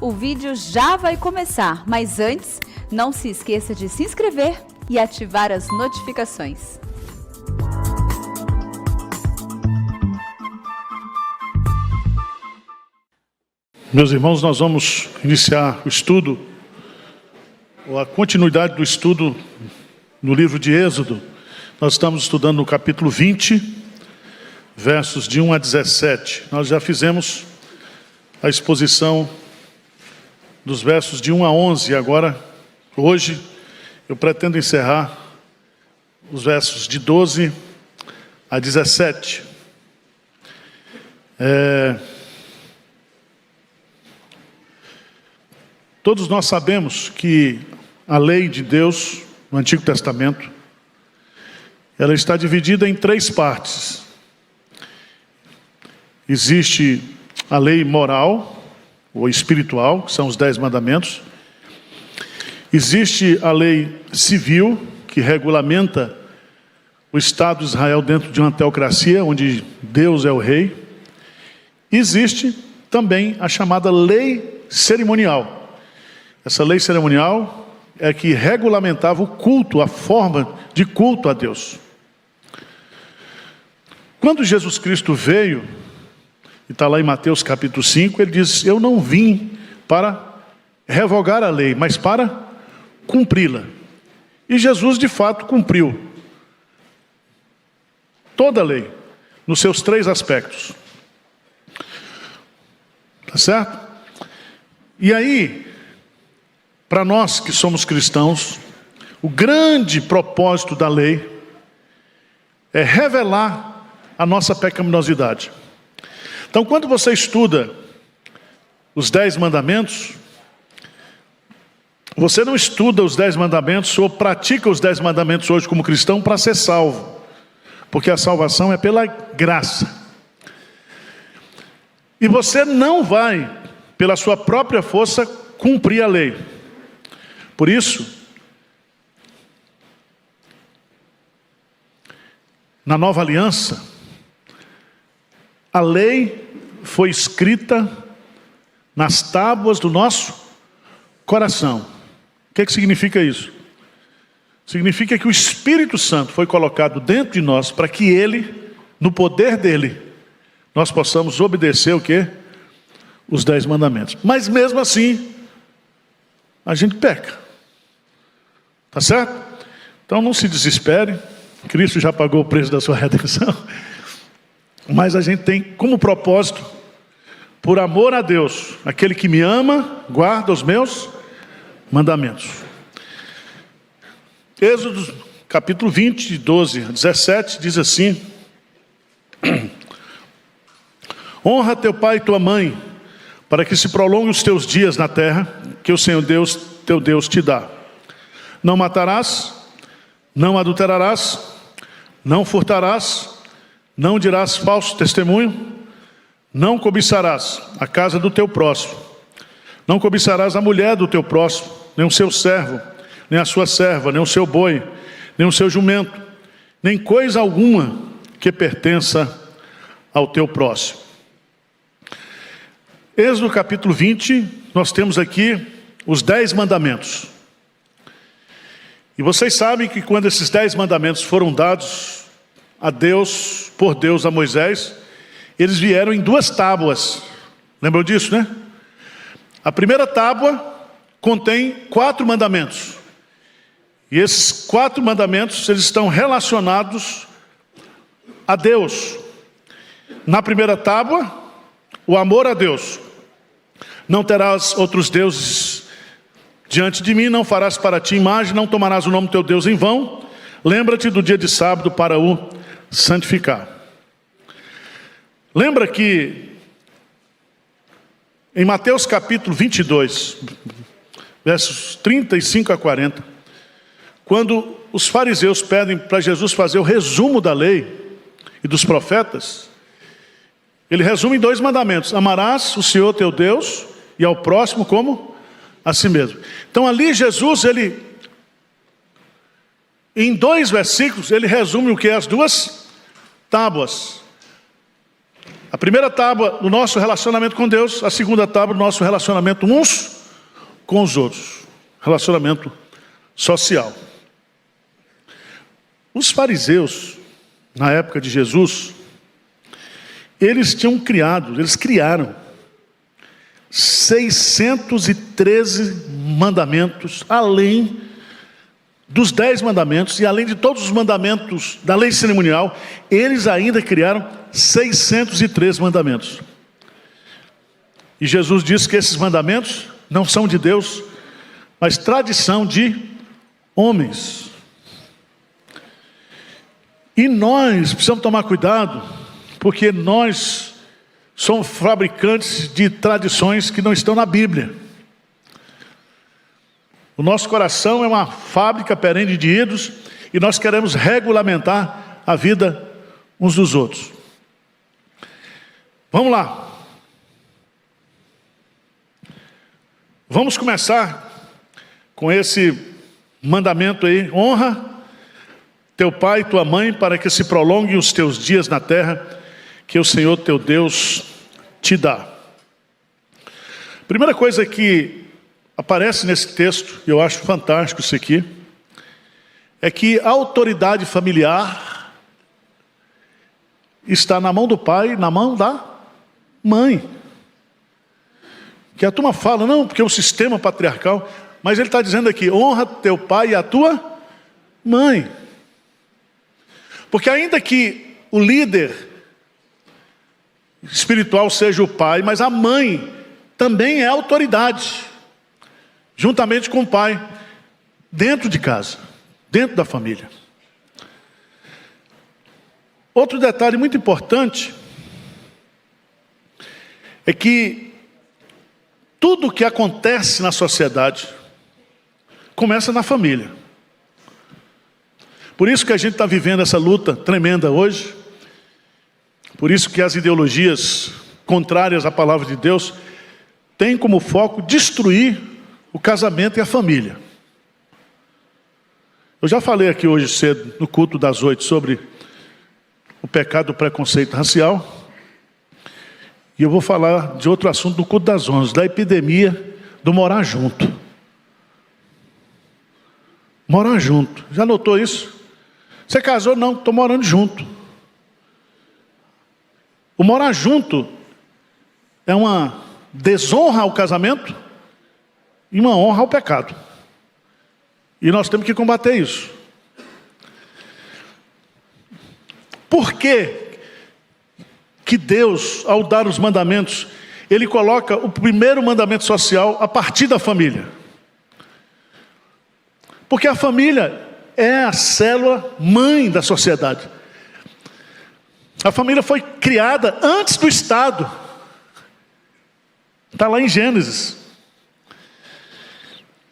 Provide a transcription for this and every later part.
O vídeo já vai começar, mas antes, não se esqueça de se inscrever e ativar as notificações. Meus irmãos, nós vamos iniciar o estudo, ou a continuidade do estudo no livro de Êxodo. Nós estamos estudando no capítulo 20, versos de 1 a 17. Nós já fizemos a exposição dos versos de 1 a 11. Agora, hoje, eu pretendo encerrar os versos de 12 a 17. Todos nós sabemos que a lei de Deus, no Antigo Testamento, ela está dividida em 3 partes. Existe a lei moral, ou espiritual, que são os 10 mandamentos. Existe a lei civil, que regulamenta o Estado de Israel dentro de uma teocracia, onde Deus é o rei. Existe também a chamada lei cerimonial. Essa lei cerimonial é que regulamentava o culto, a forma de culto a Deus. Quando Jesus Cristo veio, e está lá em Mateus capítulo 5, ele diz: eu não vim para revogar a lei, mas para cumpri-la. E Jesus de fato cumpriu toda a lei, nos seus 3 aspectos. Tá certo? E aí, para nós que somos cristãos, o grande propósito da lei é revelar a nossa pecaminosidade. Então, quando você estuda os 10 mandamentos, você não estuda os 10 mandamentos ou pratica os 10 mandamentos hoje como cristão para ser salvo, porque a salvação é pela graça. E você não vai, pela sua própria força, cumprir a lei. Por isso, na nova aliança, a lei foi escrita nas tábuas do nosso coração. O que significa isso? Significa que o Espírito Santo foi colocado dentro de nós para que Ele, no poder dEle, nós possamos obedecer o quê? Os 10 mandamentos. Mas mesmo assim, a gente peca. Tá certo? Então não se desespere. Cristo já pagou o preço da sua redenção. Mas a gente tem como propósito, por amor a Deus, aquele que me ama, guarda os meus mandamentos. Êxodo capítulo 20, de 12 a 17, diz assim: honra teu pai e tua mãe, para que se prolongue os teus dias na terra, que o Senhor Deus, teu Deus, te dá. Não matarás, não adulterarás, não furtarás, não dirás falso testemunho, não cobiçarás a casa do teu próximo, não cobiçarás a mulher do teu próximo, nem o seu servo, nem a sua serva, nem o seu boi, nem o seu jumento, nem coisa alguma que pertença ao teu próximo. Êxodo capítulo 20, nós temos aqui os 10 mandamentos. E vocês sabem que quando esses 10 mandamentos foram dados a Deus, por Deus a Moisés, eles vieram em 2 tábuas. Lembram disso, né? A primeira tábua contém 4 mandamentos. E esses 4 mandamentos, eles estão relacionados a Deus. Na primeira tábua, o amor a Deus. Não terás outros deuses diante de mim, não farás para ti imagem, não tomarás o nome do teu Deus em vão. Lembra-te do dia de sábado para o santificar. Lembra que em Mateus capítulo 22, versos 35 a 40, quando os fariseus pedem para Jesus fazer o resumo da lei e dos profetas, ele resume em 2 mandamentos: amarás o Senhor teu Deus e ao próximo como a si mesmo. Então ali Jesus, ele, em 2 versículos, ele resume o que é as 2 tábuas. A primeira tábua do nosso relacionamento com Deus, a segunda tábua do nosso relacionamento uns com os outros. Relacionamento social. Os fariseus, na época de Jesus, eles criaram 613 mandamentos, além dos 10 mandamentos, e além de todos os mandamentos da lei cerimonial, eles ainda criaram 603 mandamentos. E Jesus disse que esses mandamentos não são de Deus, mas tradição de homens. E nós precisamos tomar cuidado, porque nós somos fabricantes de tradições que não estão na Bíblia. O nosso coração é uma fábrica perene de ídolos e nós queremos regulamentar a vida uns dos outros. Vamos lá. Vamos começar com esse mandamento aí. Honra teu pai e tua mãe para que se prolonguem os teus dias na terra que o Senhor teu Deus te dá. Primeira coisa que aparece nesse texto, e eu acho fantástico isso aqui, é que a autoridade familiar está na mão do pai, na mão da mãe. Que a turma fala, não, porque é um sistema patriarcal, mas ele está dizendo aqui, honra teu pai e a tua mãe. Porque ainda que o líder espiritual seja o pai, mas a mãe também é autoridade, juntamente com o pai, dentro de casa, dentro da família. Outro detalhe muito importante é que tudo o que acontece na sociedade começa na família. Por isso que a gente está vivendo essa luta tremenda hoje. Por isso que as ideologias contrárias à palavra de Deus têm como foco destruir o casamento e a família. Eu já falei aqui hoje cedo, no culto das 8, sobre o pecado do preconceito racial. E eu vou falar de outro assunto no culto das 11, da epidemia do morar junto. Morar junto. Já notou isso? Você casou? Não, estou morando junto. O morar junto é uma desonra ao casamento e uma honra ao pecado. E nós temos que combater isso. Por que Deus, ao dar os mandamentos, Ele coloca o primeiro mandamento social a partir da família? Porque a família é a célula mãe da sociedade. A família foi criada antes do Estado. Está lá em Gênesis.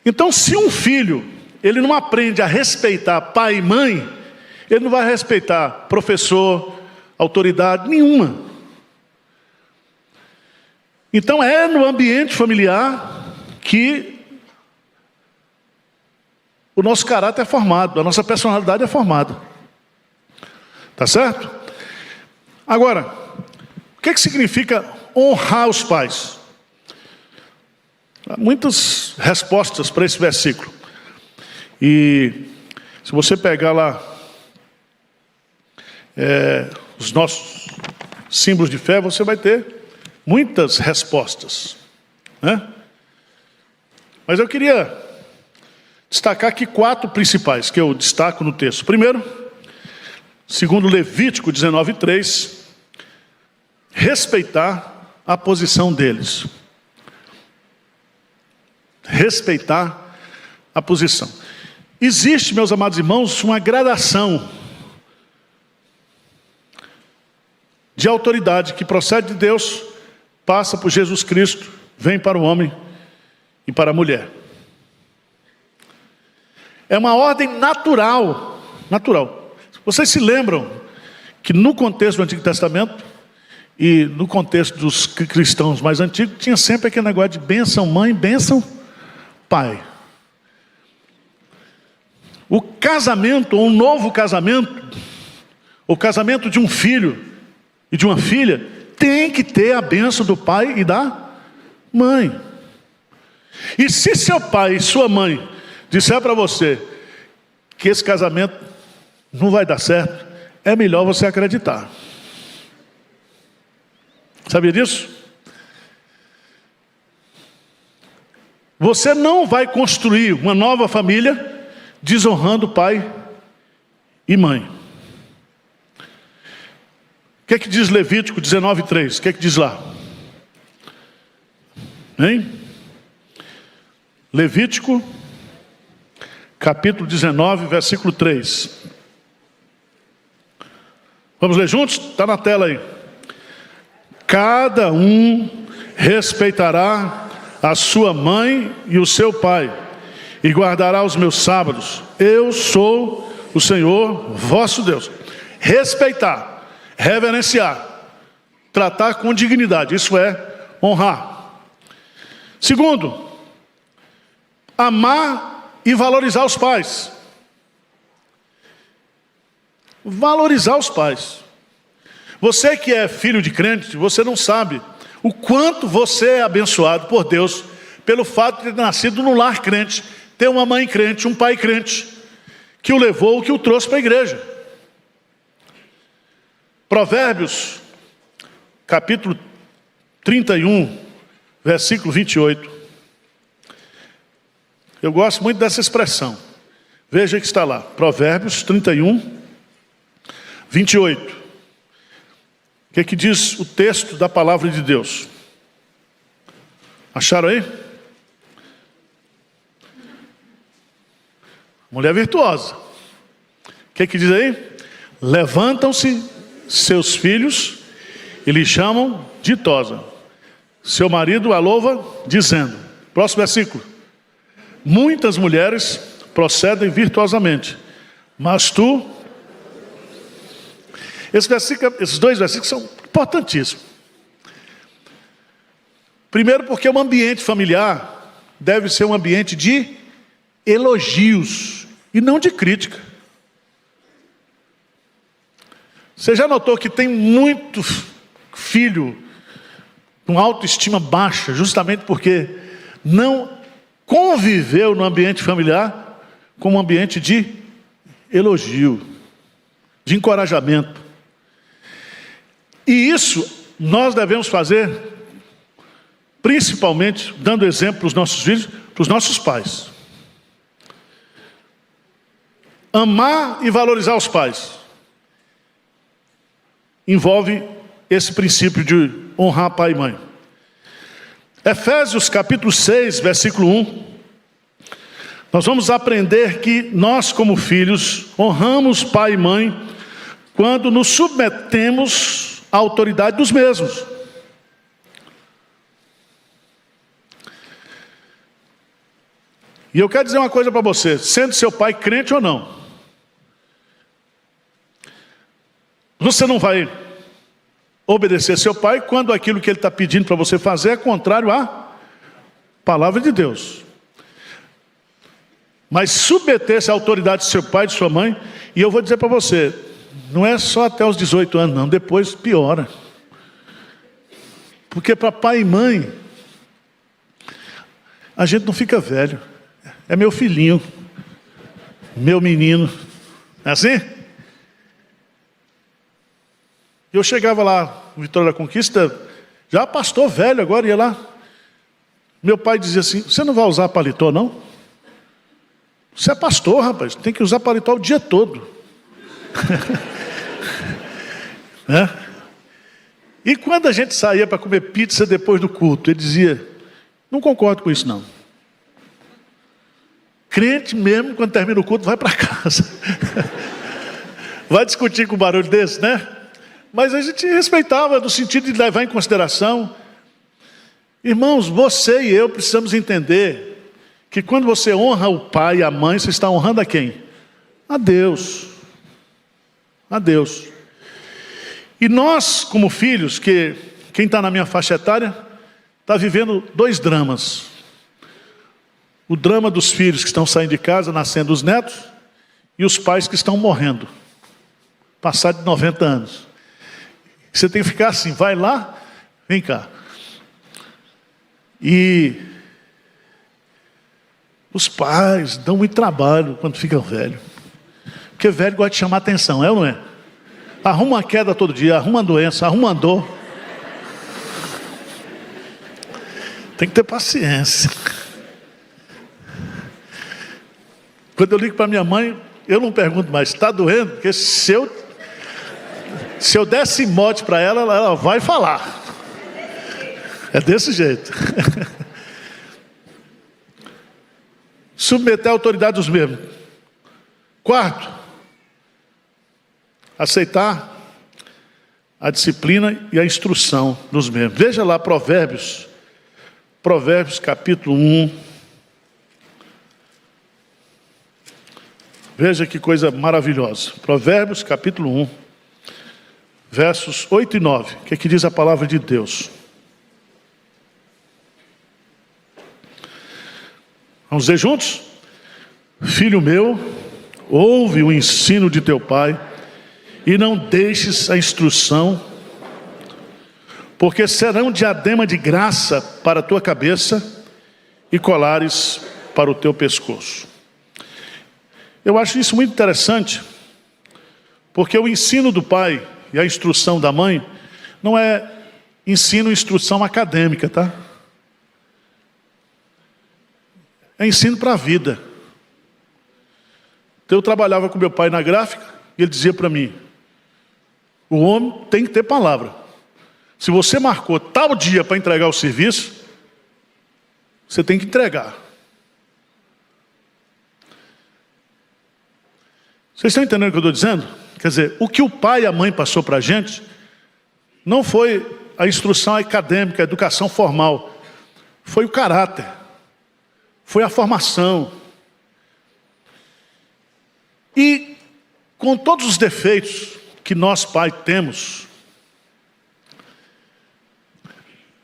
Então, se um filho, ele não aprende a respeitar pai e mãe, ele não vai respeitar professor, autoridade nenhuma. Então, é no ambiente familiar que o nosso caráter é formado, a nossa personalidade é formada. Tá certo? Agora, o que significa honrar os pais? Há muitas respostas para esse versículo. E se você pegar lá os nossos símbolos de fé, você vai ter muitas respostas, né? Mas eu queria destacar aqui 4 principais que eu destaco no texto. Primeiro, segundo Levítico 19:3, respeitar a posição deles. Respeitar a posição. Existe, meus amados irmãos, uma gradação de autoridade que procede de Deus, passa por Jesus Cristo, vem para o homem e para a mulher. É uma ordem natural. Vocês se lembram que no contexto do Antigo Testamento e no contexto dos cristãos mais antigos, tinha sempre aquele negócio de bênção mãe, bênção pai. O casamento, ou um novo casamento, o casamento de um filho e de uma filha, tem que ter a bênção do pai e da mãe. E se seu pai e sua mãe disser para você que esse casamento não vai dar certo, é melhor você acreditar. Sabia disso? Você não vai construir uma nova família desonrando pai e mãe. O que é que diz Levítico 19:3? O que é que diz lá? Hein? Levítico, capítulo 19, versículo 3. Vamos ler juntos? Está na tela aí. Cada um respeitará a sua mãe e o seu pai, e guardará os meus sábados. Eu sou o Senhor vosso Deus. Respeitar, reverenciar, tratar com dignidade, isso é honrar. Segundo, amar e valorizar os pais. Valorizar os pais. Você que é filho de crente, você não sabe o quanto você é abençoado por Deus pelo fato de ter nascido num lar crente, ter uma mãe crente, um pai crente, que o levou, que o trouxe para a igreja. Provérbios, capítulo 31, versículo 28. Eu gosto muito dessa expressão. Veja que está lá, Provérbios 31, 28. O que é que diz o texto da palavra de Deus? Acharam aí? Mulher virtuosa. O que é que diz aí? Levantam-se seus filhos e lhe chamam ditosa. Seu marido a louva, dizendo. Próximo versículo. Muitas mulheres procedem virtuosamente, mas tu... Esses dois versículos são importantíssimos. Primeiro, porque um ambiente familiar deve ser um ambiente de elogios e não de crítica. Você já notou que tem muito filho com autoestima baixa, justamente porque não conviveu no ambiente familiar com um ambiente de elogio, de encorajamento. E isso nós devemos fazer, principalmente dando exemplo para os nossos filhos, para os nossos pais. Amar e valorizar os pais envolve esse princípio de honrar pai e mãe. Efésios capítulo 6, versículo 1. Nós vamos aprender que nós, como filhos, honramos pai e mãe quando nos submetemos à autoridade dos mesmos. E eu quero dizer uma coisa para você, sendo seu pai crente ou não, você não vai obedecer seu pai quando aquilo que ele está pedindo para você fazer é contrário à palavra de Deus. Mas submeter-se à autoridade de seu pai e de sua mãe, e eu vou dizer para você, não é só até os 18 anos não, depois piora. Porque para pai e mãe, a gente não fica velho. É meu filhinho, meu menino. É assim? Eu chegava lá, no Vitória da Conquista, já pastor velho agora, ia lá. Meu pai dizia assim, você não vai usar paletó não? Você é pastor, rapaz, tem que usar paletó o dia todo. Né? E quando a gente saía para comer pizza depois do culto, ele dizia, não concordo com isso não. Crente mesmo, quando termina o culto, vai para casa. Vai discutir com um barulho desse, né? Mas a gente respeitava no sentido de levar em consideração. Irmãos, você e eu precisamos entender que quando você honra o pai e a mãe, você está honrando a quem? A Deus. A Deus. E nós, como filhos, que quem está na minha faixa etária, está vivendo dois dramas. O drama dos filhos que estão saindo de casa, nascendo os netos, e os pais que estão morrendo, passados de 90 anos. que você tem que ficar assim, vai lá, vem cá. E os pais dão muito trabalho quando ficam velhos. Porque velho gosta de chamar atenção, é ou não é? Arruma uma queda todo dia, arruma uma doença, arruma uma dor. Tem que ter paciência. Quando eu ligo para minha mãe, eu não pergunto mais, está doendo? Porque se eu desse mote para ela, ela vai falar. É desse jeito. Submeter a autoridade dos mesmos. Quarto, aceitar a disciplina e a instrução dos mesmos. Veja lá Provérbios capítulo 1. Veja que coisa maravilhosa. Provérbios capítulo 1, versos 8 e 9. O que é que diz a palavra de Deus? Vamos ler juntos? Filho meu, ouve o ensino de teu pai e não deixes a instrução, porque serão diadema de graça para a tua cabeça e colares para o teu pescoço. Eu acho isso muito interessante, porque o ensino do pai e a instrução da mãe não é ensino e instrução acadêmica, tá? É ensino para a vida. Então eu trabalhava com meu pai na gráfica e ele dizia para mim, o homem tem que ter palavra. Se você marcou tal dia para entregar o serviço, você tem que entregar. Vocês estão entendendo o que eu estou dizendo? Quer dizer, o que o pai e a mãe passou para a gente não foi a instrução acadêmica, a educação formal. Foi o caráter. Foi a formação. E com todos os defeitos que nós pais temos,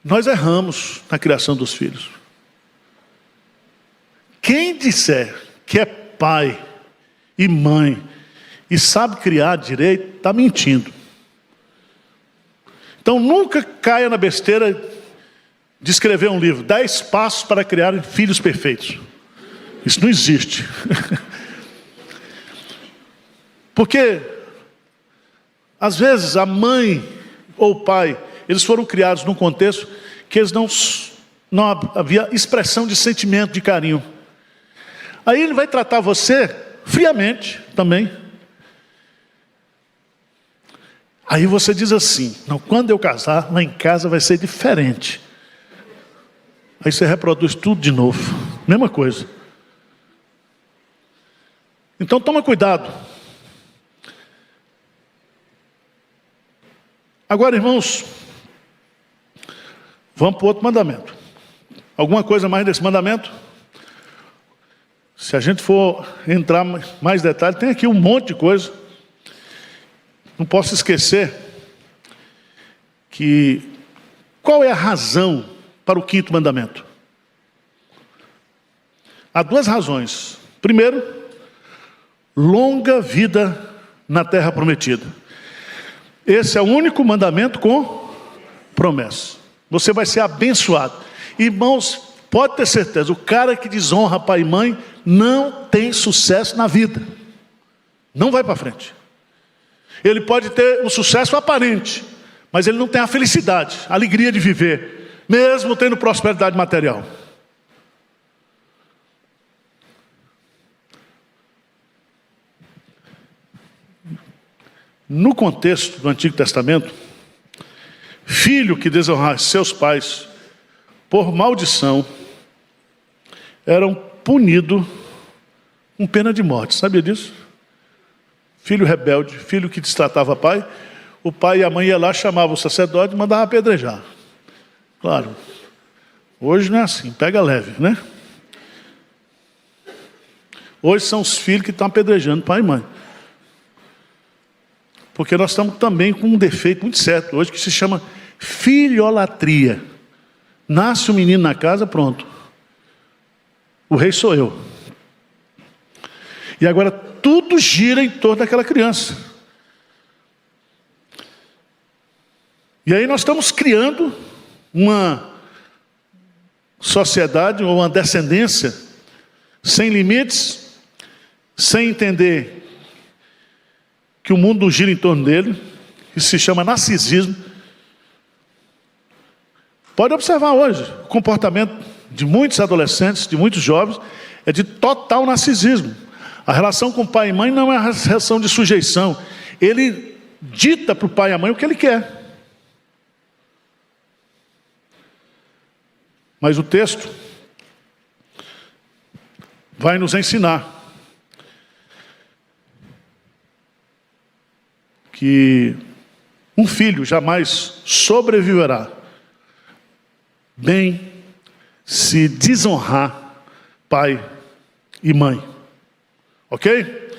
nós erramos na criação dos filhos. Quem disser que é pai e mãe e sabe criar direito, está mentindo. Então nunca caia na besteira de escrever um livro, 10 passos para criar filhos perfeitos. Isso não existe. Porque às vezes a mãe ou o pai, eles foram criados num contexto que eles não havia expressão de sentimento, de carinho. Aí ele vai tratar você friamente também. Aí você diz assim, não, quando eu casar, lá em casa vai ser diferente. Aí você reproduz tudo de novo, mesma coisa. Então toma cuidado. Agora, irmãos, vamos para o outro mandamento. Alguma coisa mais desse mandamento? Se a gente for entrar mais detalhes, tem aqui um monte de coisa. Não posso esquecer que qual é a razão para o quinto mandamento? Há duas razões. Primeiro, longa vida na terra prometida. Esse é o único mandamento com promessa. Você vai ser abençoado. Irmãos, pode ter certeza, o cara que desonra pai e mãe não tem sucesso na vida. Não vai para frente. Ele pode ter um sucesso aparente, mas ele não tem a felicidade, a alegria de viver, mesmo tendo prosperidade material. No contexto do Antigo Testamento, filho que desonrasse seus pais por maldição eram punidos com pena de morte. Sabia disso? Filho rebelde, filho que destratava pai, o pai e a mãe iam lá, chamavam o sacerdote e mandavam apedrejar. Claro, hoje não é assim, pega leve, né? Hoje são os filhos que estão apedrejando pai e mãe. Porque nós estamos também com um defeito muito certo hoje que se chama filholatria. Nasce um menino na casa, pronto. O rei sou eu. E agora tudo gira em torno daquela criança. E aí nós estamos criando uma sociedade ou uma descendência sem limites, sem entender que o mundo gira em torno dele. Isso se chama narcisismo. Pode observar hoje, o comportamento de muitos adolescentes, de muitos jovens, é de total narcisismo. A relação com pai e mãe não é uma relação de sujeição. Ele dita para o pai e a mãe o que ele quer. Mas o texto vai nos ensinar que um filho jamais sobreviverá bem se desonrar pai e mãe. Ok?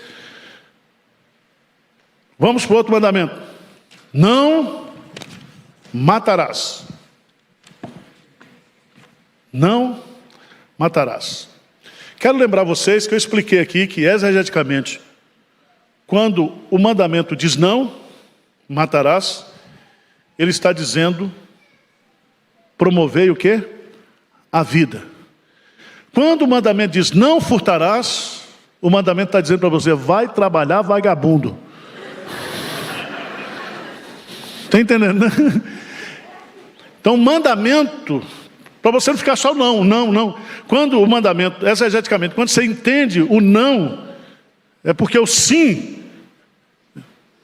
Vamos para o outro mandamento. Não matarás. Não matarás. Quero lembrar vocês que eu expliquei aqui que exegeticamente, quando o mandamento diz não matarás, ele está dizendo promover o quê? A vida. Quando o mandamento diz não furtarás, o mandamento está dizendo para você, vai trabalhar vagabundo. Está entendendo, né? Então o mandamento, para você não ficar só não. Quando o mandamento, exegeticamente, quando você entende o não, é porque o sim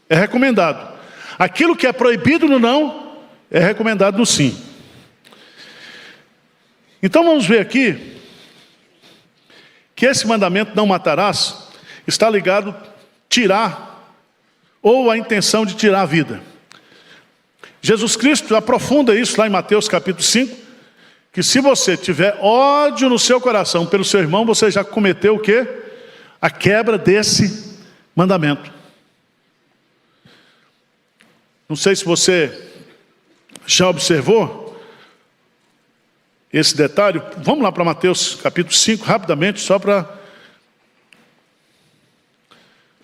é recomendado. Aquilo que é proibido no não, é recomendado no sim. Então vamos ver aqui, que esse mandamento não matarás, está ligado a tirar, ou a intenção de tirar a vida. Jesus Cristo aprofunda isso lá em Mateus capítulo 5, que se você tiver ódio no seu coração pelo seu irmão, você já cometeu o quê? A quebra desse mandamento. Não sei se você já observou esse detalhe. Vamos lá para Mateus capítulo 5, rapidamente, só para...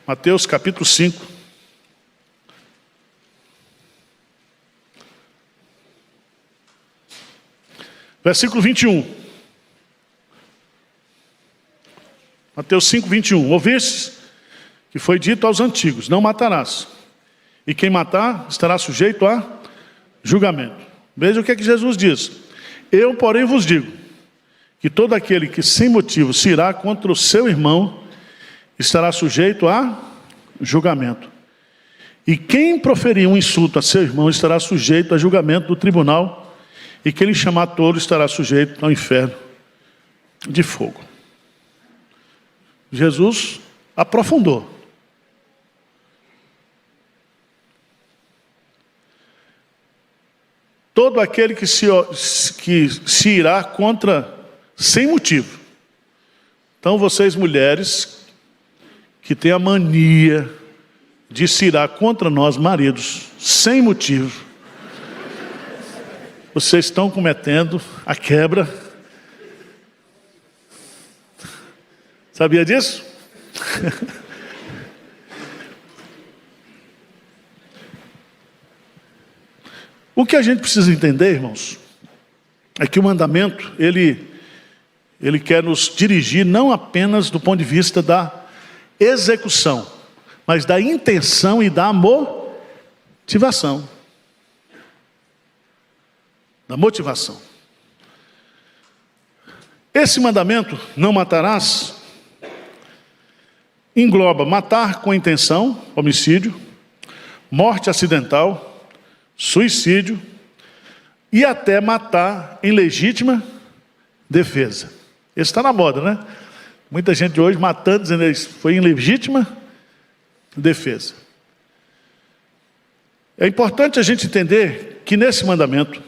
Mateus capítulo 5. Versículo 21. Mateus 5, 21. Ouvistes que foi dito aos antigos, não matarás. E quem matar estará sujeito a julgamento. Veja o que é que Jesus diz. Eu, porém, vos digo, que todo aquele que sem motivo se irá contra o seu irmão, estará sujeito a julgamento. E quem proferir um insulto a seu irmão, estará sujeito a julgamento do tribunal, e quem lhe chamar tolo, estará sujeito ao inferno de fogo. Jesus aprofundou. Todo aquele que se irá contra, sem motivo. Então vocês mulheres, que têm a mania de se irar contra nós maridos, sem motivo, vocês estão cometendo a quebra. Sabia disso? O que a gente precisa entender, irmãos, é que o mandamento, ele quer nos dirigir não apenas do ponto de vista da execução, mas da intenção e da motivação. Da motivação. Esse mandamento, não matarás, engloba matar com intenção, homicídio, morte acidental, suicídio e até matar em legítima defesa. Esse está na moda, né? Muita gente hoje matando, dizendo que foi em legítima defesa. É importante a gente entender que nesse mandamento,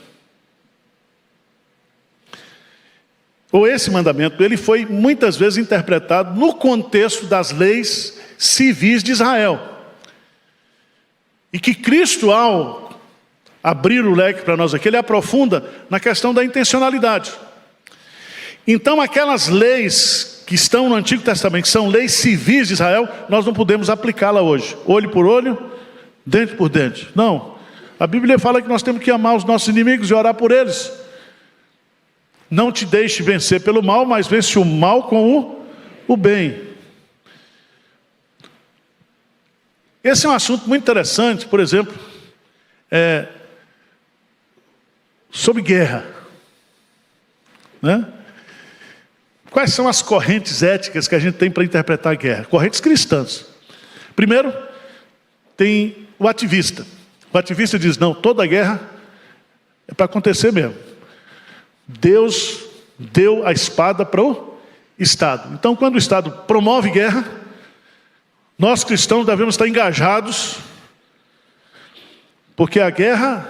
ou esse mandamento, ele foi muitas vezes interpretado no contexto das leis civis de Israel. E que Cristo, ao abrir o leque para nós aqui, ele aprofunda na questão da intencionalidade. Então aquelas leis que estão no Antigo Testamento, que são leis civis de Israel, nós não podemos aplicá-la hoje. Olho por olho, dente por dente. Não. A Bíblia fala que nós temos que amar os nossos inimigos e orar por eles. Não te deixe vencer pelo mal, mas vence o mal com o bem. Esse é um assunto muito interessante, por exemplo, sobre guerra, né? Quais são as correntes éticas que a gente tem para interpretar a guerra? Correntes cristãs. Primeiro, tem o ativista. O ativista diz, não, toda guerra é para acontecer mesmo. Deus deu a espada para o Estado. Então, quando o Estado promove guerra, nós cristãos devemos estar engajados, porque a guerra,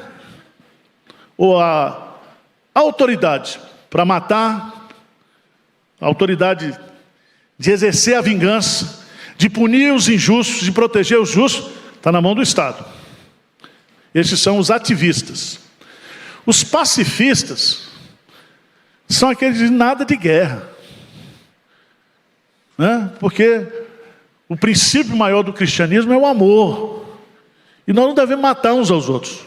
ou a autoridade para matar, a autoridade de exercer a vingança, de punir os injustos, de proteger os justos, está na mão do Estado. Esses são os ativistas. Os pacifistas são aqueles de nada de guerra, né? Porque o princípio maior do cristianismo é o amor. E nós não devemos matar uns aos outros.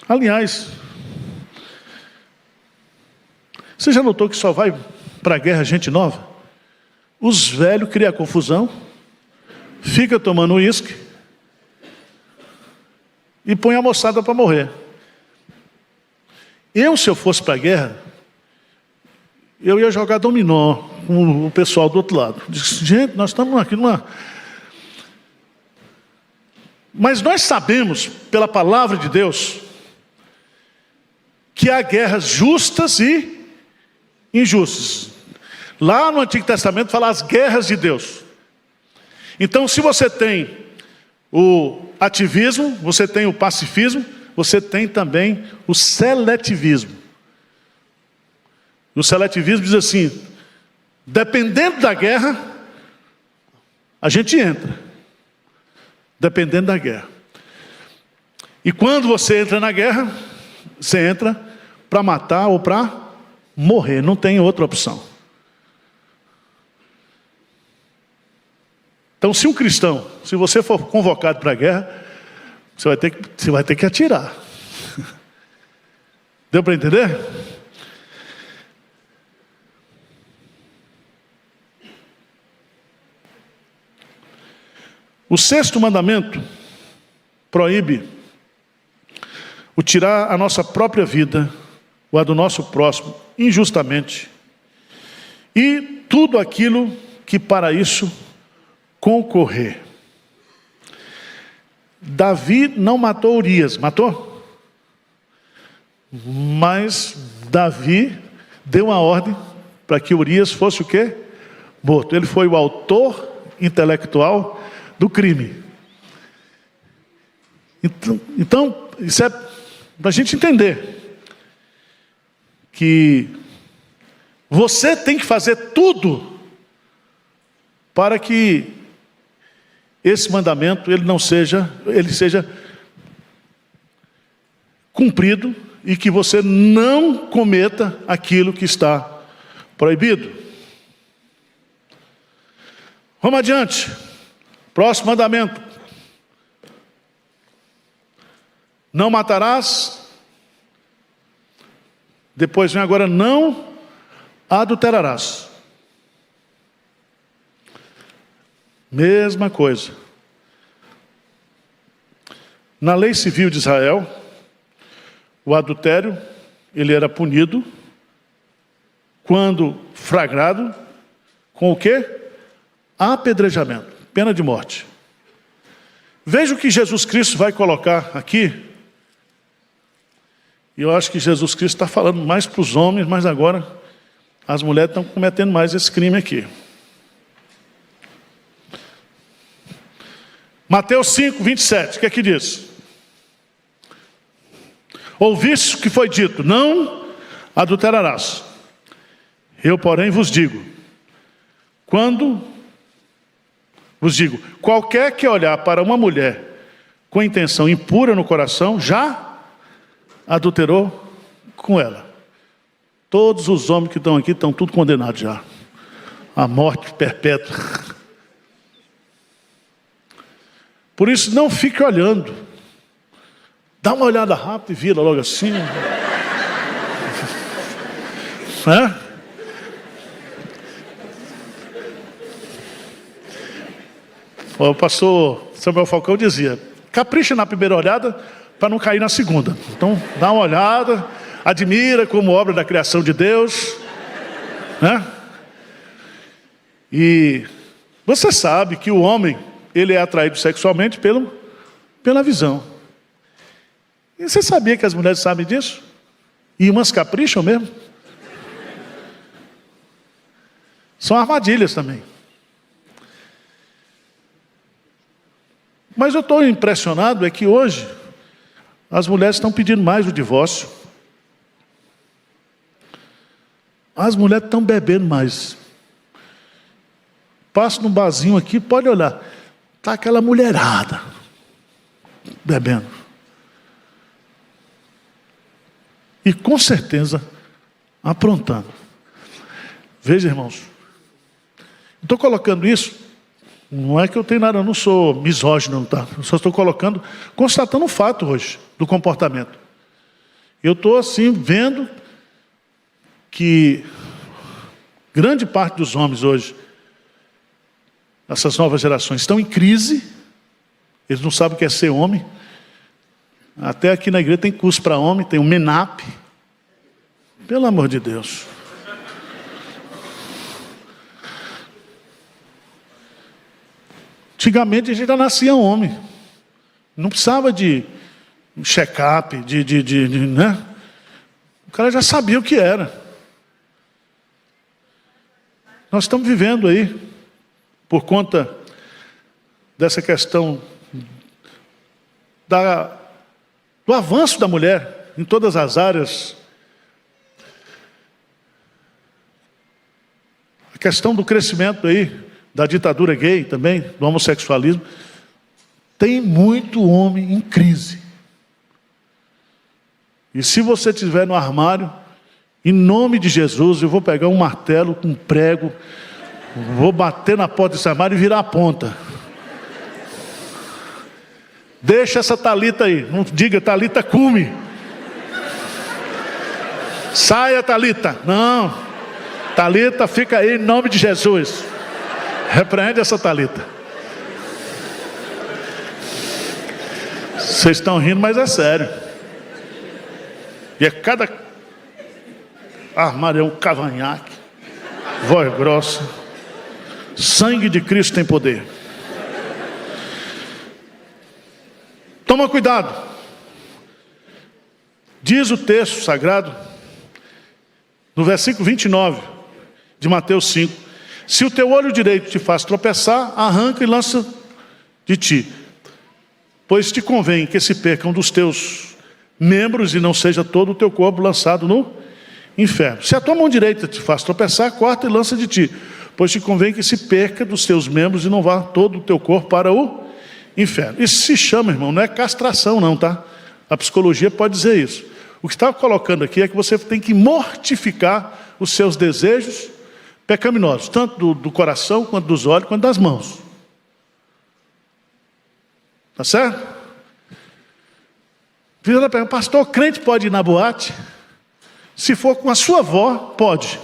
Aliás, você já notou que só vai para a guerra gente nova? Os velhos criam confusão, fica tomando uísque e põe a moçada para morrer. Se eu fosse para a guerra, eu ia jogar dominó com o pessoal do outro lado. Disse, gente, nós estamos aqui numa... Mas nós sabemos, pela palavra de Deus, que há guerras justas e injustas. Lá no Antigo Testamento fala as guerras de Deus. Então, se você tem o ativismo, você tem o pacifismo, você tem também o seletivismo. O seletivismo diz assim, dependendo da guerra, a gente entra. Dependendo da guerra. E quando você entra na guerra, você entra para matar ou para morrer, não tem outra opção. Então, se um cristão, se você for convocado para a guerra, você vai ter que atirar. Deu para entender? O 6º mandamento proíbe o tirar a nossa própria vida, ou a do nosso próximo, injustamente, e tudo aquilo que para isso concorrer. Davi não matou Urias, matou? Mas Davi deu uma ordem para que Urias fosse o quê? Morto. Ele foi o autor intelectual do crime. Então isso é para a gente entender que você tem que fazer tudo para que esse mandamento ele seja cumprido e que você não cometa aquilo que está proibido. Vamos adiante. Próximo mandamento. Não matarás. Depois vem agora, não adulterarás. Mesma coisa. Na lei civil de Israel, o adultério, ele era punido quando flagrado com o quê? Apedrejamento, pena de morte. Veja o que Jesus Cristo vai colocar aqui. E eu acho que Jesus Cristo está falando mais para os homens, mas agora as mulheres estão cometendo mais esse crime aqui. Mateus 5, 27, o que é que diz? Ouviste o que foi dito, não adulterarás. Eu, porém, vos digo, qualquer que olhar para uma mulher com intenção impura no coração, já adulterou com ela. Todos os homens que estão aqui estão tudo condenados já. A morte perpétua. Por isso, não fique olhando. Dá uma olhada rápida e vira logo assim. O pastor Samuel Falcão dizia: capricha na primeira olhada para não cair na segunda. Então, dá uma olhada, admira como obra da criação de Deus, né? E você sabe que o homem, ele é atraído sexualmente pela visão. E você sabia que as mulheres sabem disso? E umas capricham mesmo? São armadilhas também. Mas eu estou impressionado é que hoje as mulheres estão pedindo mais o divórcio. As mulheres estão bebendo mais. Passa num barzinho aqui, pode olhar. Está aquela mulherada bebendo. E com certeza aprontando. Veja, irmãos. Estou colocando isso, não é que eu tenho nada, eu não sou misógino, tá? Eu só estou constatando um fato hoje do comportamento. Eu estou assim vendo que grande parte dos homens hoje, essas novas gerações, estão em crise. Eles não sabem o que é ser homem. Até aqui na igreja tem curso para homem, tem o MENAP. Pelo amor de Deus. Antigamente a gente já nascia homem. Não precisava de check-up, né? O cara já sabia o que era. Nós estamos vivendo aí, por conta dessa questão do avanço da mulher em todas as áreas. A questão do crescimento aí, da ditadura gay também, do homossexualismo. Tem muito homem em crise. E se você estiver no armário, em nome de Jesus, eu vou pegar um martelo com um prego, vou bater na porta desse armário e virar a ponta. Deixa essa Talita aí, não diga Talita cume. Saia, Talita. Não, Talita, fica aí em nome de Jesus. Repreende essa Talita. Vocês estão rindo, mas é sério. E é cada armário é um cavanhaque, voz grossa. Sangue de Cristo tem poder. Toma cuidado. Diz o texto sagrado, no versículo 29 de Mateus 5. Se o teu olho direito te faz tropeçar, arranca e lança de ti. Pois te convém que se percam dos teus membros e não seja todo o teu corpo lançado no inferno. Se a tua mão direita te faz tropeçar, corta e lança de ti. Pois te convém que se perca dos teus membros e não vá todo o teu corpo para o inferno. Isso se chama, irmão, não é castração não, tá? A psicologia pode dizer isso. O que está colocando aqui é que você tem que mortificar os seus desejos pecaminosos, tanto do coração, quanto dos olhos, quanto das mãos. Tá certo? Filha da pergunta: pastor, crente pode ir na boate? Se for com a sua avó, pode.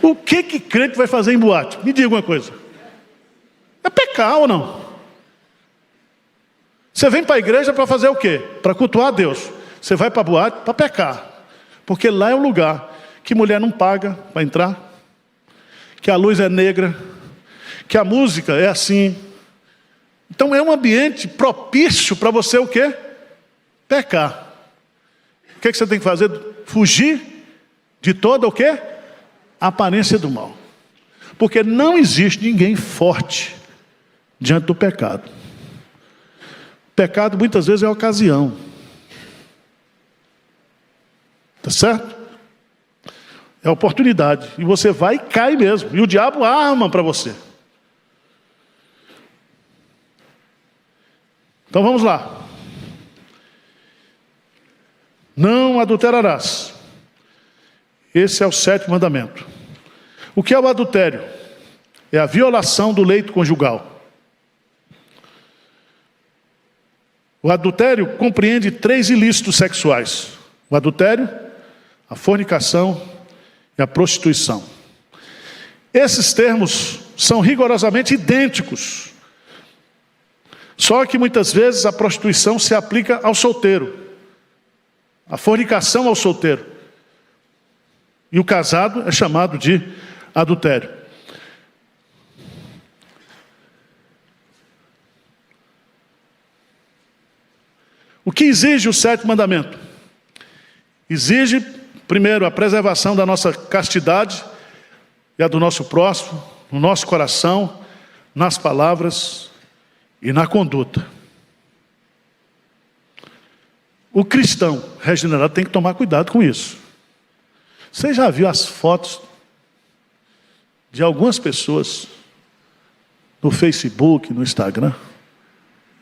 O que crente vai fazer em boate? Me diga uma coisa. É pecar ou não? Você vem para a igreja para fazer o quê? Para cultuar a Deus. Você vai para a boate para pecar. Porque lá é um lugar que mulher não paga para entrar, que a luz é negra, que a música é assim. Então é um ambiente propício para você o quê? Pecar. O que você tem que fazer? Fugir de toda o quê? A aparência do mal. Porque não existe ninguém forte diante do pecado. O pecado muitas vezes é ocasião. Tá certo? É oportunidade. E você vai e cai mesmo. E o diabo arma para você. Então vamos lá. Não adulterarás. Esse é o 7º mandamento. O que é o adultério? é a violação do leito conjugal. O adultério compreende 3 ilícitos sexuais: o adultério, a fornicação e a prostituição. Esses termos são rigorosamente idênticos, só que muitas vezes a prostituição se aplica ao solteiro, a fornicação ao solteiro, e o casado é chamado de adultério. O que exige o 7º mandamento? Exige, primeiro, a preservação da nossa castidade e a do nosso próximo, no nosso coração, nas palavras e na conduta. O cristão regenerado tem que tomar cuidado com isso. Você já viu as fotos de algumas pessoas no Facebook, no Instagram?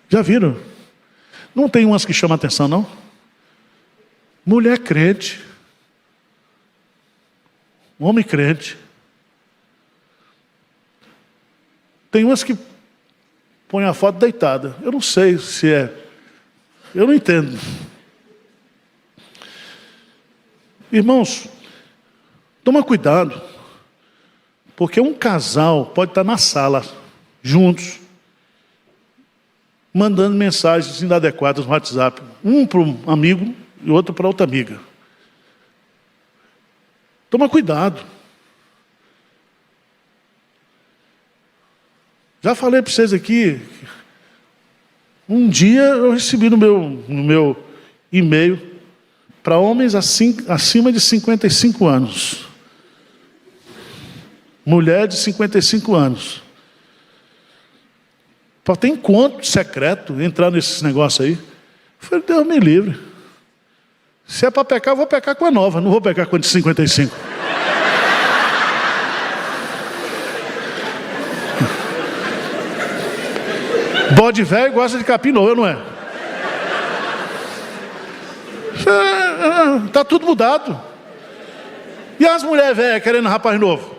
Já viram? Não tem umas que chamam a atenção, não? Mulher crente, homem crente. Tem umas que põem a foto deitada. Eu não sei se é. Eu não entendo. Irmãos, toma cuidado, porque um casal pode estar na sala, juntos, mandando mensagens inadequadas no WhatsApp. Um para um amigo e outro para outra amiga. Toma cuidado. Já falei para vocês aqui, um dia eu recebi no meu e-mail para homens acima de 55 anos. Mulher de 55 anos. Para ter encontro secreto, entrar nesses negócios aí. Eu falei, Deus me livre. Se é para pecar, eu vou pecar com a nova, não vou pecar com a de 55. Bode velho gosta de capim novo, não é? Está tudo mudado. E as mulheres velhas querendo rapaz novo?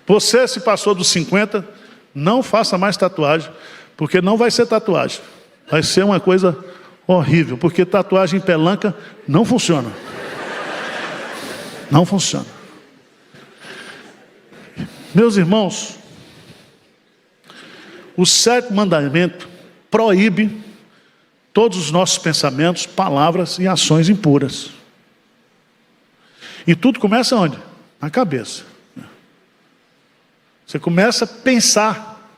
Você se passou dos 50, não faça mais tatuagem, porque não vai ser tatuagem. Vai ser uma coisa horrível, porque tatuagem pelanca não funciona. Não funciona. Meus irmãos, o 7º mandamento proíbe todos os nossos pensamentos, palavras e ações impuras. E tudo começa onde? Na cabeça. Você começa a pensar,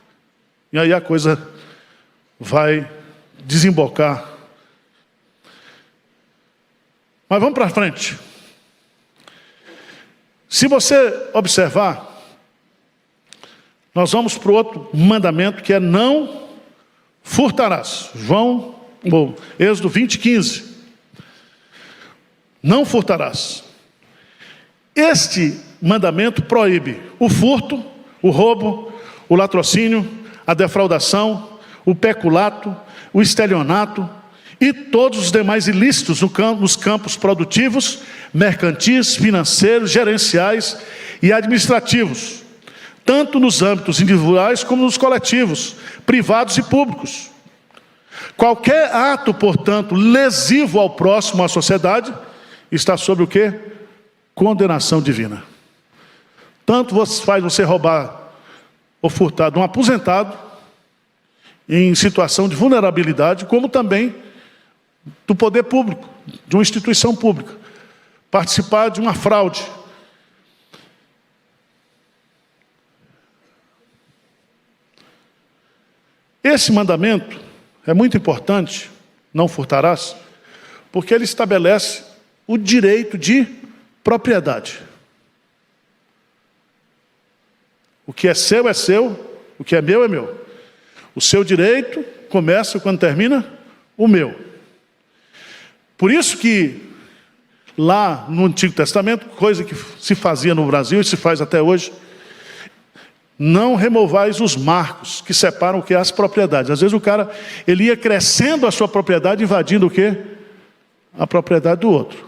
e aí a coisa vai desembocar. Mas vamos para frente. Se você observar, nós vamos para o outro mandamento, que é não furtarás. Êxodo 20:15. Não furtarás. Este mandamento proíbe o furto, o roubo, o latrocínio, a defraudação, o peculato, o estelionato e todos os demais ilícitos nos campos produtivos, mercantis, financeiros, gerenciais e administrativos, tanto nos âmbitos individuais como nos coletivos, privados e públicos. Qualquer ato, portanto, lesivo ao próximo, à sociedade, está sob o quê? Condenação divina. Tanto faz você roubar ou furtar de um aposentado, em situação de vulnerabilidade, como também do poder público, de uma instituição pública. Participar de uma fraude. Esse mandamento é muito importante, não furtarás, porque ele estabelece o direito de propriedade. O que é seu, o que é meu. O seu direito começa quando termina o meu. Por isso que lá no Antigo Testamento, coisa que se fazia no Brasil e se faz até hoje, não removais os marcos que separam o que é as propriedades. Às vezes o cara, ele ia crescendo a sua propriedade, invadindo o quê? A propriedade do outro.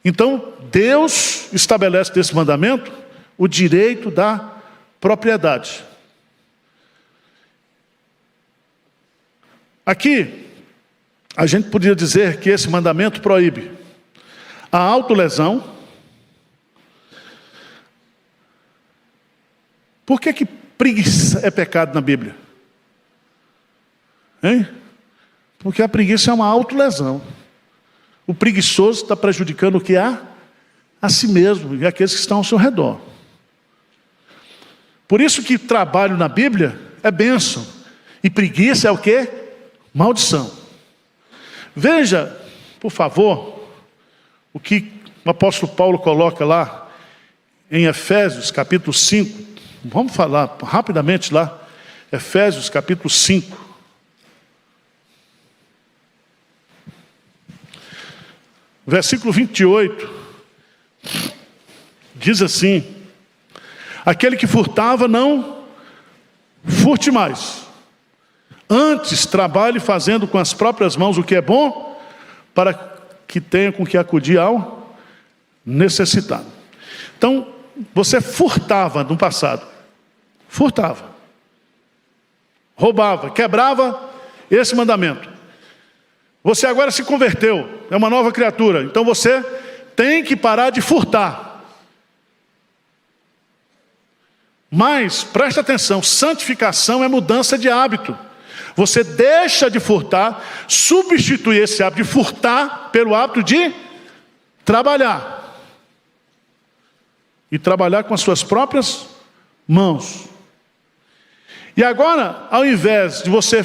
Então, Deus estabelece nesse mandamento o direito da propriedade. Aqui, a gente poderia dizer que esse mandamento proíbe a autolesão. Por que preguiça é pecado na Bíblia? Hein? Porque a preguiça é uma autolesão. O preguiçoso está prejudicando o que há? A si mesmo e aqueles que estão ao seu redor. Por isso que trabalho na Bíblia é bênção. E preguiça é o quê? Maldição. Veja, por favor, o que o apóstolo Paulo coloca lá em Efésios capítulo 5. Vamos falar rapidamente lá. Efésios capítulo 5. Versículo 28. Diz assim: aquele que furtava, não furte mais. Antes, trabalhe fazendo com as próprias mãos o que é bom, para que tenha com que acudir ao necessitado. Então, você furtava no passado. Furtava. Roubava, quebrava esse mandamento. Você agora se converteu, é uma nova criatura. Então você tem que parar de furtar. Mas, preste atenção, santificação é mudança de hábito. Você deixa de furtar, substitui esse hábito de furtar pelo hábito de trabalhar. E trabalhar com as suas próprias mãos. E agora, ao invés de você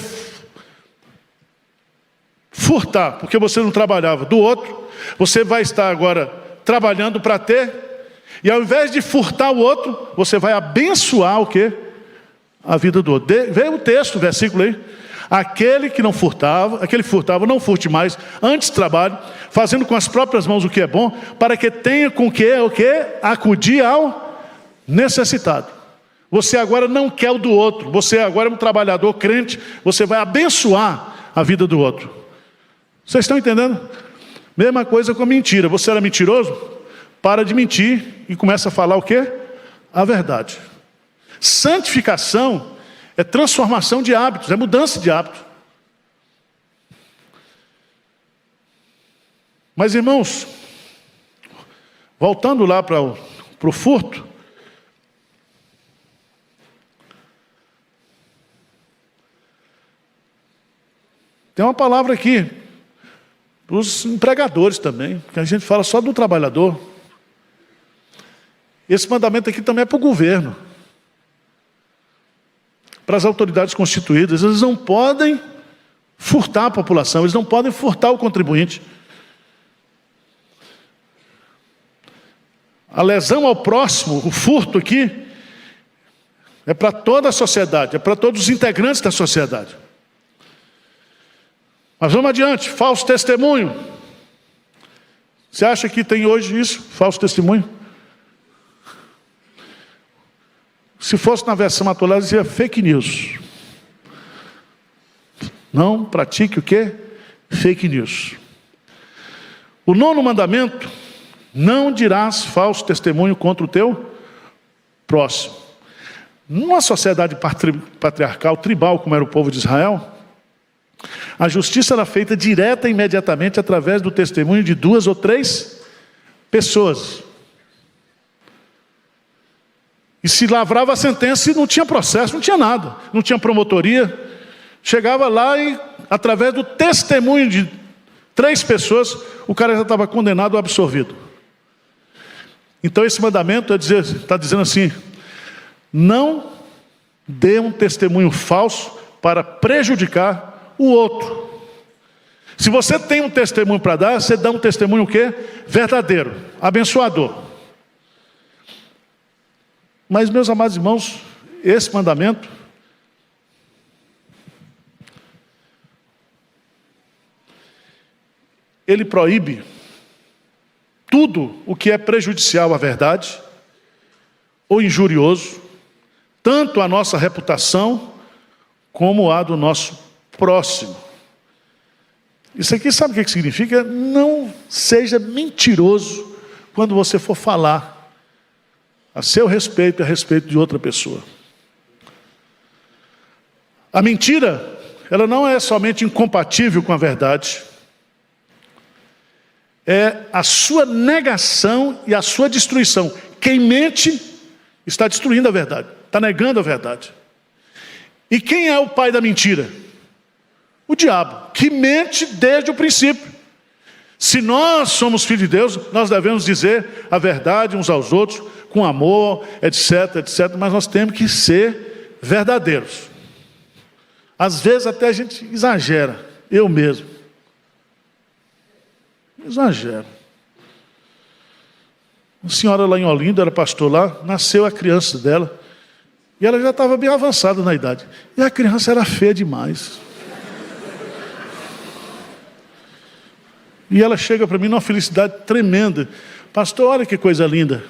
furtar, porque você não trabalhava do outro, você vai estar agora trabalhando para ter, e ao invés de furtar o outro, você vai abençoar o quê? A vida do outro. Veja o texto, o versículo aí. Aquele que furtava, não furte mais, antes trabalhe, fazendo com as próprias mãos o que é bom, para que tenha com que acudir ao necessitado. Você agora não quer o do outro, você agora é um trabalhador crente, você vai abençoar a vida do outro. Vocês estão entendendo? Mesma coisa com a mentira. Você era mentiroso? Para de mentir e começa a falar o quê? A verdade. Santificação é transformação de hábitos, é mudança de hábito. Mas, irmãos, voltando lá para o furto, tem uma palavra aqui, para os empregadores também, que a gente fala só do trabalhador. Esse mandamento aqui também é para o governo, para as autoridades constituídas. Eles não podem furtar a população, eles não podem furtar o contribuinte. A lesão ao próximo, o furto aqui, é para toda a sociedade, é para todos os integrantes da sociedade. Mas vamos adiante, falso testemunho. Você acha que tem hoje isso, falso testemunho? Se fosse na versão atual, dizia fake news. Não pratique o quê? Fake news. O 9º mandamento: não dirás falso testemunho contra o teu próximo. Numa sociedade patriarcal, tribal, como era o povo de Israel, a justiça era feita direta e imediatamente através do testemunho de 2 ou 3 pessoas. E se lavrava a sentença e não tinha processo, não tinha nada, não tinha promotoria. Chegava lá e, através do testemunho de 3 pessoas, o cara já estava condenado ou absolvido. Então esse mandamento está dizendo assim: não dê um testemunho falso para prejudicar o outro. Se você tem um testemunho para dar, você dá um testemunho o quê? Verdadeiro, abençoador. Mas, meus amados irmãos, esse mandamento ele proíbe tudo o que é prejudicial à verdade ou injurioso, tanto à nossa reputação como à do nosso próximo. Isso aqui sabe o que significa? Não seja mentiroso quando você for falar a seu respeito e a respeito de outra pessoa. A mentira, ela não é somente incompatível com a verdade, é a sua negação e a sua destruição. Quem mente está destruindo a verdade, está negando a verdade. E quem é o pai da mentira? O diabo, que mente desde o princípio. Se nós somos filhos de Deus, nós devemos dizer a verdade uns aos outros, com amor, etc, etc, mas nós temos que ser verdadeiros. Às vezes até a gente exagera, eu mesmo. Exagero. Uma senhora lá em Olinda, era pastor lá, nasceu a criança dela, e ela já estava bem avançada na idade. E a criança era feia demais. E ela chega para mim numa felicidade tremenda. Pastor, olha que coisa linda.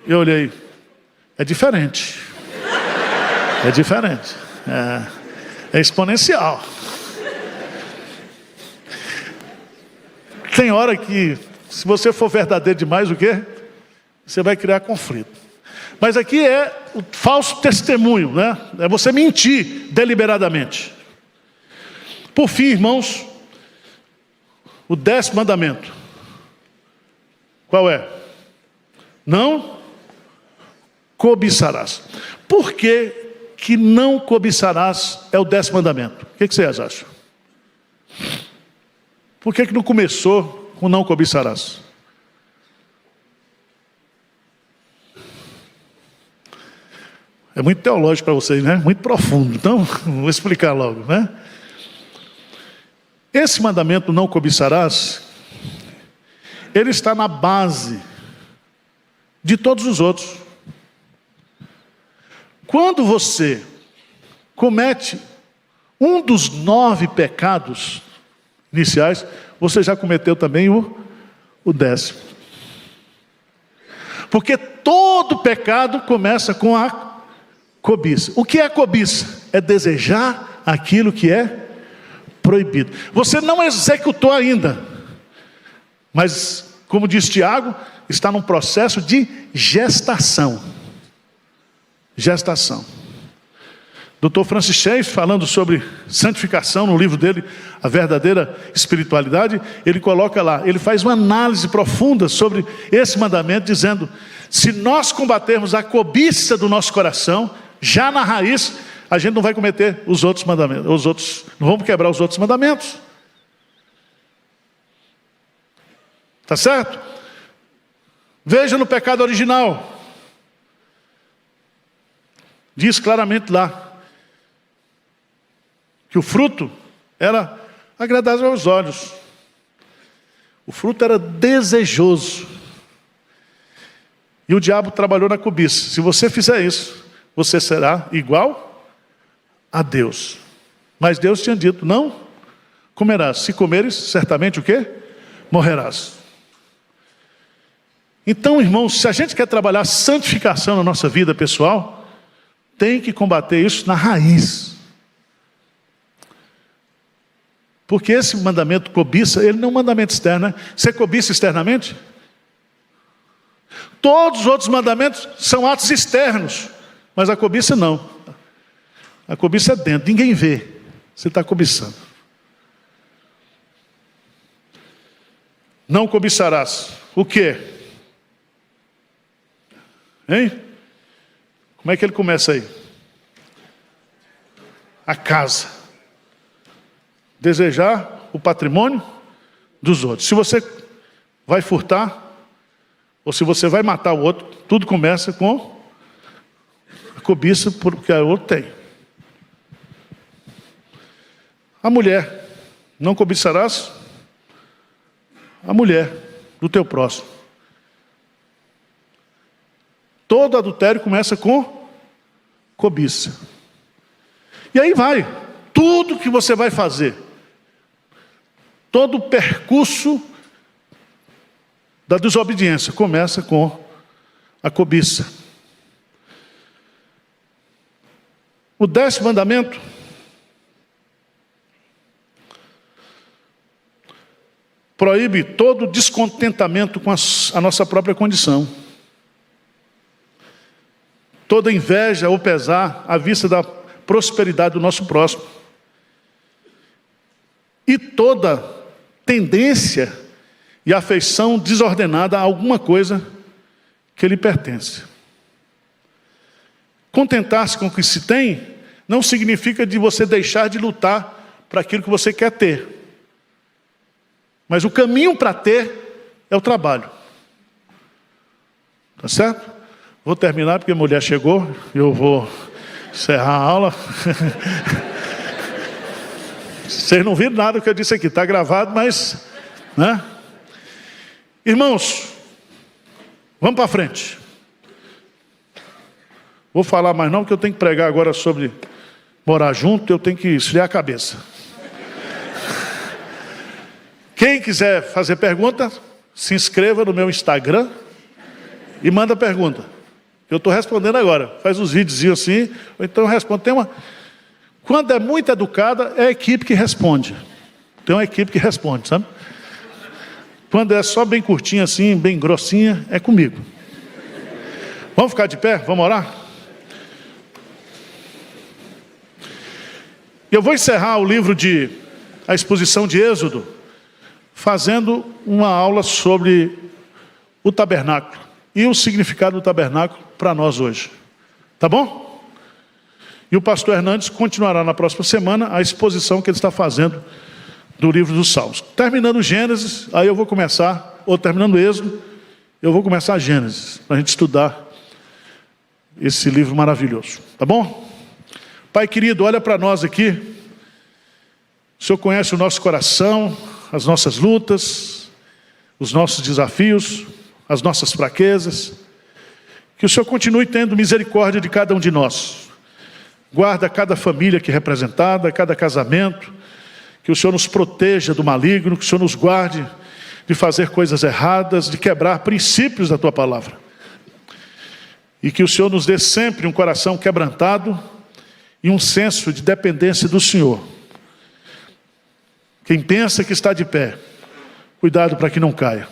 Eu olhei. É diferente. É diferente. É exponencial. Tem hora que, se você for verdadeiro demais, o quê? Você vai criar conflito. Mas aqui é o falso testemunho, né? É você mentir deliberadamente. Por fim, irmãos, o 10º mandamento. Qual é? Não cobiçarás. Por que não cobiçarás é o 10º mandamento? O que vocês acham? Por que não começou com não cobiçarás? É muito teológico para vocês, né? Muito profundo. Então, vou explicar logo, né? Esse mandamento, não cobiçarás, ele está na base de todos os outros. Quando você comete um dos 9 pecados iniciais, você já cometeu também o 10º. Porque todo pecado começa com a cobiça. O que é cobiça? É desejar aquilo que é proibido. Você não executou ainda, mas, como diz Tiago, está num processo de gestação. Gestação. Dr. Francis Schaeffer, falando sobre santificação no livro dele, A Verdadeira Espiritualidade, ele coloca lá, ele faz uma análise profunda sobre esse mandamento, dizendo, se nós combatermos a cobiça do nosso coração, já na raiz, a gente não vai cometer os outros mandamentos, não vamos quebrar os outros mandamentos. Tá certo? Veja no pecado original. Diz claramente lá, que o fruto era agradável aos olhos. O fruto era desejoso. E o diabo trabalhou na cobiça. Se você fizer isso, você será igual a Deus. Mas Deus tinha dito, não comerás. Se comeres, certamente o quê? Morrerás. Então, irmãos, se a gente quer trabalhar santificação na nossa vida pessoal, tem que combater isso na raiz. Porque esse mandamento cobiça, ele não é um mandamento externo, né? Você cobiça externamente? Todos os outros mandamentos são atos externos, mas a cobiça não. A cobiça é dentro, ninguém vê. Você está cobiçando. Não cobiçarás. O quê? Hein? Como é que ele começa aí? A casa. Desejar o patrimônio dos outros. Se você vai furtar, ou se você vai matar o outro, tudo começa com a cobiça porque o outro tem. A mulher, não cobiçarás a mulher do teu próximo. Todo adultério começa com cobiça. E aí vai, tudo que você vai fazer, todo o percurso da desobediência começa com a cobiça. O 10º mandamento proíbe todo descontentamento com a nossa própria condição. Toda inveja ou pesar à vista da prosperidade do nosso próximo. E toda tendência e afeição desordenada a alguma coisa que lhe pertence. Contentar-se com o que se tem não significa de você deixar de lutar para aquilo que você quer ter. Mas o caminho para ter é o trabalho. Tá certo? Vou terminar porque a mulher chegou. Eu vou encerrar a aula. Vocês não viram nada do que eu disse aqui. Está gravado, mas... né? Irmãos, vamos para frente. Vou falar mais não, porque eu tenho que pregar agora sobre morar junto. Eu tenho que esfriar a cabeça. Quem quiser fazer pergunta, se inscreva no meu Instagram e manda pergunta. Eu estou respondendo agora. Faz uns videozinhos assim, ou então eu respondo. Quando é muito educada, é a equipe que responde. Tem uma equipe que responde, sabe? Quando é só bem curtinha assim, bem grossinha, é comigo. Vamos ficar de pé? Vamos orar? Eu vou encerrar o livro a exposição de Êxodo, fazendo uma aula sobre o tabernáculo e o significado do tabernáculo para nós hoje. Tá bom? E o pastor Hernandes continuará na próxima semana a exposição que ele está fazendo do livro dos Salmos. Terminando Gênesis, aí eu vou começar, ou terminando Êxodo, eu vou começar Gênesis, para a gente estudar esse livro maravilhoso. Tá bom? Pai querido, olha para nós aqui. O Senhor conhece o nosso coração, as nossas lutas, os nossos desafios, as nossas fraquezas. Que o Senhor continue tendo misericórdia de cada um de nós. Guarda cada família aqui representada, cada casamento. Que o Senhor nos proteja do maligno, que o Senhor nos guarde de fazer coisas erradas, de quebrar princípios da Tua palavra. E que o Senhor nos dê sempre um coração quebrantado e um senso de dependência do Senhor. Quem pensa que está de pé, cuidado para que não caia.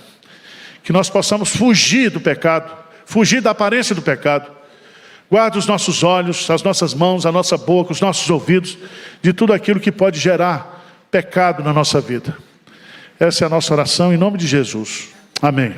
Que nós possamos fugir do pecado, fugir da aparência do pecado. Guarda os nossos olhos, as nossas mãos, a nossa boca, os nossos ouvidos, de tudo aquilo que pode gerar pecado na nossa vida. Essa é a nossa oração em nome de Jesus. Amém.